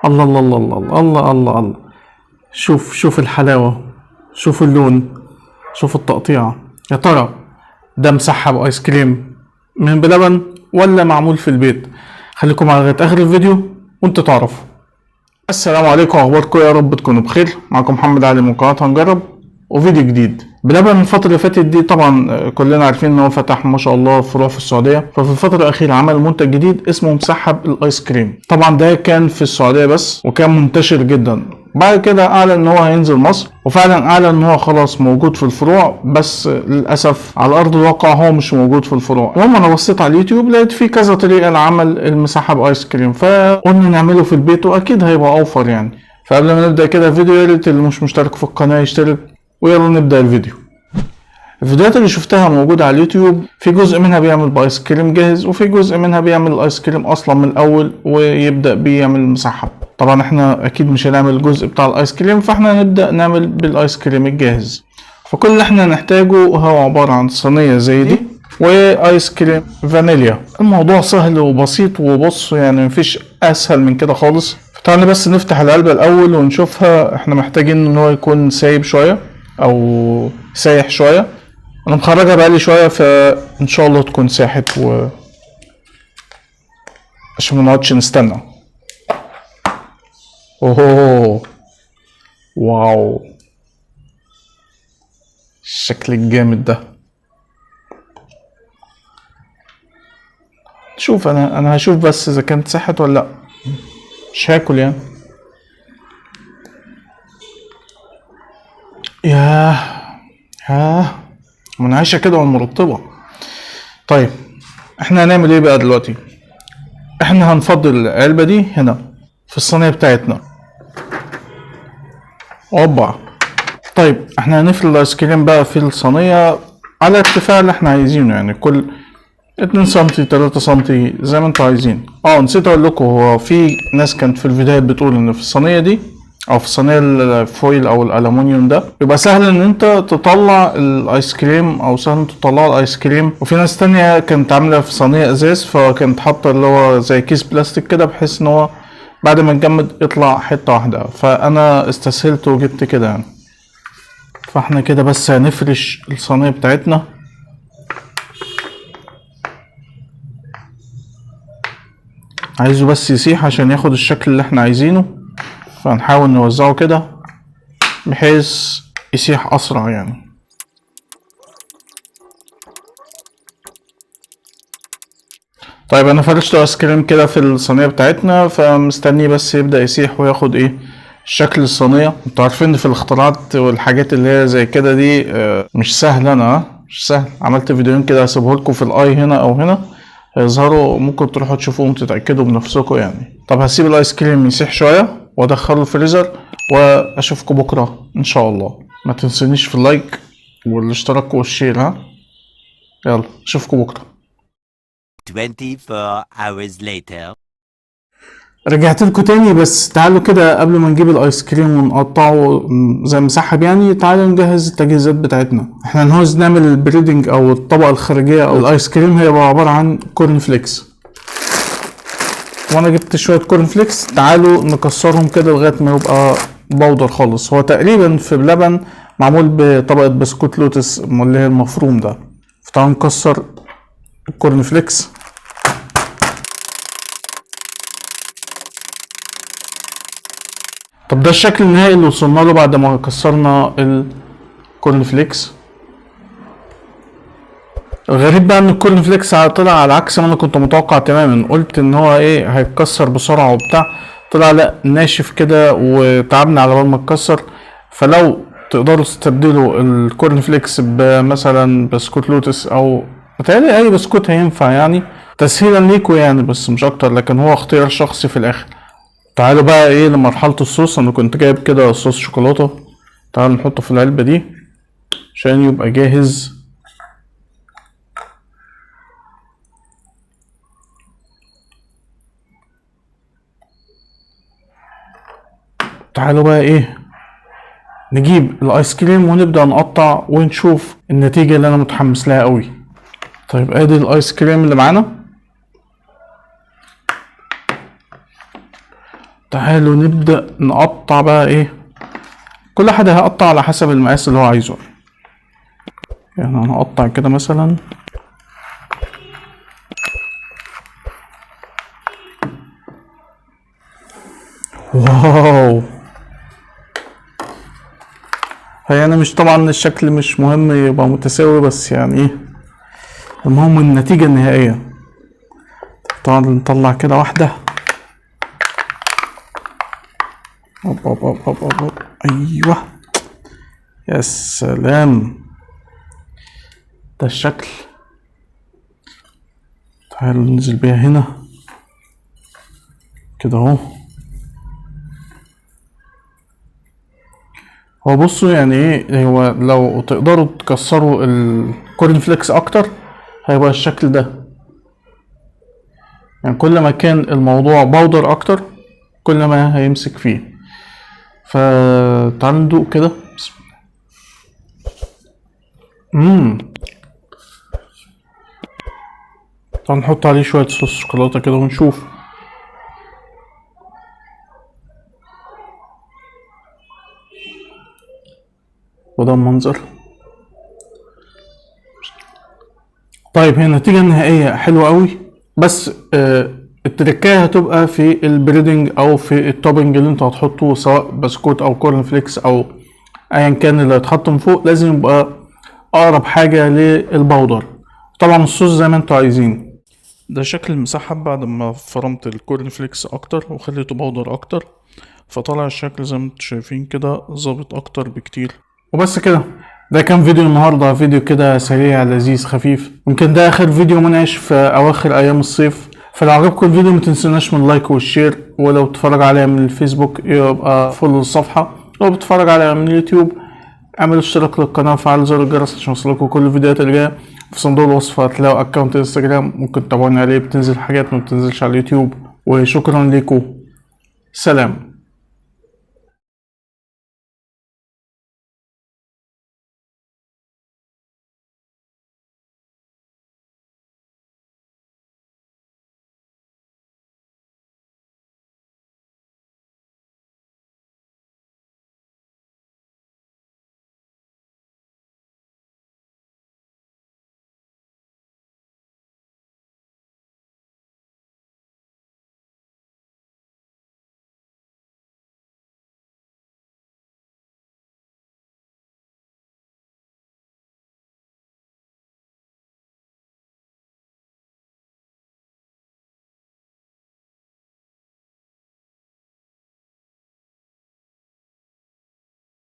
الله الله الله الله الله الله الله. شوف الحلاوة، شوف اللون، شوف التقطيع. يا ترى ده مسحب ايس كريم من بلبن ولا معمول في البيت؟ خليكم على لغاية اخر الفيديو وانتوا تعرفوا. السلام عليكم، اخباركم؟ يا رب تكونوا بخير. معكم محمد علي من قناة هنجرب وفيديو جديد. بلبن الفترة اللي فاتت دي طبعا كلنا عارفين ان هو فتح ما شاء الله فروع في السعودية، ففي الفترة الأخيرة عمل منتج جديد اسمه مسحب الايس كريم. طبعا ده كان في السعودية بس وكان منتشر جدا. بعد كده اعلن ان هو هينزل مصر، وفعلا اعلن ان هو خلاص موجود في الفروع، بس للاسف على ارض الواقع هو مش موجود في الفروع. المهم انا بصيت على اليوتيوب لقيت فيه كذا طريقة لعمل المسحب ايس كريم، فقلنا نعمله في البيت واكيد هيبقى اوفر يعني. فقبل ما نبدأ كده الفيديو، يا ريت اللي مش مشترك في القناة يشترك، ويلا نبدأ الفيديو. الفيديوهات اللي شفتها موجودة على اليوتيوب في جزء منها بيعمل بايس كريم جاهز، وفي جزء منها بيعمل الايس كريم اصلا من الاول ويبدأ بيه يعمل مسحب. طبعا احنا اكيد مش هنعمل الجزء بتاع الايس كريم، فاحنا هنبدأ نعمل بالايس كريم الجاهز. فكل اللي احنا نحتاجه هو عبارة عن صينية زي دي وايس كريم فانيليا. الموضوع سهل وبسيط، وبص يعني مفيش اسهل من كده خالص. فتعالى بس نفتح العلبة الاول ونشوفها. احنا محتاجين ان هو يكون سايب شوية او سايح شوية. انا مخرجها بقالي شوية فان شاء الله تكون ساحت، عشان ما نقعدش نستنى. اوه واو، الشكل الجامد ده. شوف انا هشوف بس اذا كانت ساحت ولا لا، مش هاكل يعني. ياه منعشة كده ومرطبة. طيب احنا هنعمل ايه بقى دلوقتي؟ احنا هنفضل العلبة دي هنا في الصينية بتاعتنا. اوبا. طيب احنا هنفرد الايس كريم بقى في الصينية على ارتفاع اللي احنا عايزينه، يعني كل 2 سنتي 3 سنتي زي ما انتوا عايزين. نسيت اقول لكم، هو في ناس كانت في الفيديوهات بتقول ان في الصينية دي او في الصينيه الفويل او الالومنيوم ده بيبقى سهل ان انت تطلع الايس كريم، او سهل ان انت تطلع الايس كريم. وفي ناس تانية كانت عامله في صينيه ازاز، فكانت حاطه اللي هو زي كيس بلاستيك كده، بحيث ان هو بعد ما نجمد يطلع حته واحده. فانا استسهلت وجبت كده يعني. فاحنا كده بس هنفرش الصينيه بتاعتنا. عايزه بس يسيح عشان ياخد الشكل اللي احنا عايزينه، فنحاول نوزعه كده بحيث يسيح اسرع يعني. طيب انا فرشت ايس كريم كده في الصينيه بتاعتنا، فمستنيه بس يبدا يسيح وياخد ايه شكل الصينيه. انتوا عارفين في الاختراعات والحاجات اللي هي زي كده دي مش سهل. مش سهل. عملت فيديوهين كده هسيبه لكم في الاي هنا او هنا هيظهروا، ممكن تروحوا تشوفوهم تتاكدوا بنفسكم يعني. طب هسيب الايس كريم يسيح شويه وادخله الفريزر، واشوفكم بكره ان شاء الله. ما تنسونيش في اللايك والاشتراك والشير. يلا اشوفكم بكره. 24 hours later. رجعت لكم تاني، بس تعالوا كده قبل ما نجيب الايس كريم ونقطعه زي مسحب يعني، تعالوا نجهز التجهيزات بتاعتنا. احنا هنعوز نعمل البريدنج او الطبقه الخارجيه او الايس كريم، هيبقى عباره عن كورن فليكس. وانا جبت شويه كورن فليكس، تعالوا نكسرهم كده لغايه ما يبقى بودر خالص. هو تقريبا في بلبن معمول بطبقه بسكوت لوتس اللي هي المفروم ده. فتعالوا نكسر الكورن فليكس. طب ده الشكل النهائي اللي وصلنا له بعد ما كسرنا الكورن فليكس. الغريب بقى ان الكورن فليكس طلع على عكس ما انا كنت متوقع تماما. قلت ان هو هيتكسر بسرعه وبتاع، طلع لا، ناشف كده وتعبنا على بال ما اتكسر. فلو تقدروا تستبدلوا الكورن فليكس بمثلا بسكوت لوتس، او متهيألي اي بسكوت هينفع يعني، تسهيلا ليكوا يعني، بس مش اكتر، لكن هو اختيار شخصي في الاخر. تعالوا بقى لمرحلة الصوص. انا كنت جايب كده صوص شوكولاتة، تعالوا نحطه في العلبة دي عشان يبقى جاهز. تعالوا بقى نجيب الايس كريم ونبدأ نقطع ونشوف النتيجة اللي انا متحمس لها قوي. طيب ادي الايس كريم اللي معانا. تعالوا نبدأ نقطع بقى ايه. كل واحد هيقطع على حسب المقاس اللي هو عايزه. يعني هنقطع كده مثلا. واو. هي انا مش طبعا الشكل مش مهم يبقى متساوي، بس يعني ايه المهم النتيجة النهائية. طبعا نطلع كده واحدة. أوب أوب أوب أوب أوب أوب. ايوه يا سلام، ده الشكل. تعالوا ننزل بيها هنا كده اهو. هو بصوا يعني ايه، هو لو تقدروا تكسروا الكورن فليكس اكتر هيبقى الشكل ده. يعني كل ما كان الموضوع باودر اكتر كل ما هيمسك فيه. فتعالوا ندوق كده. بسم الله. تعالوا نحط عليه شوية صوص شوكولاتة كده ونشوف. وده المنظر. طيب هي النتيجة النهائية حلوة قوي، بس التركاية هتبقى في البريدنج او في التوبنج اللي انتوا هتحطوه، سواء بسكوت او كورن فليكس او ايا كان اللي هيتحط من فوق، لازم يبقى اقرب حاجة للبودر. طبعا الصوص زي ما انتوا عايزين. ده شكل المسحب بعد ما فرمت الكورن فليكس اكتر وخليته بودر اكتر، فطلع الشكل زي ما انتوا شايفين كده ظابط اكتر بكتير. وبس كده، ده كان فيديو النهارده، فيديو كده سريع لذيذ خفيف. يمكن ده اخر فيديو منعش في اواخر ايام الصيف. فلو عجبكم الفيديو متنسوناش من اللايك والشير، ولو بتتفرج عليا من الفيسبوك يبقى فولو الصفحة، لو بتتفرج عليا من اليوتيوب اعملوا اشتراك للقناة وفعلوا زر الجرس عشان يوصلكوا كل الفيديوهات اللي جاية. في صندوق الوصف هتلاقوا اكونت انستجرام ممكن تتابعوني عليه، بتنزل حاجات ما بتنزلش على اليوتيوب. وشكرا لكم، سلام.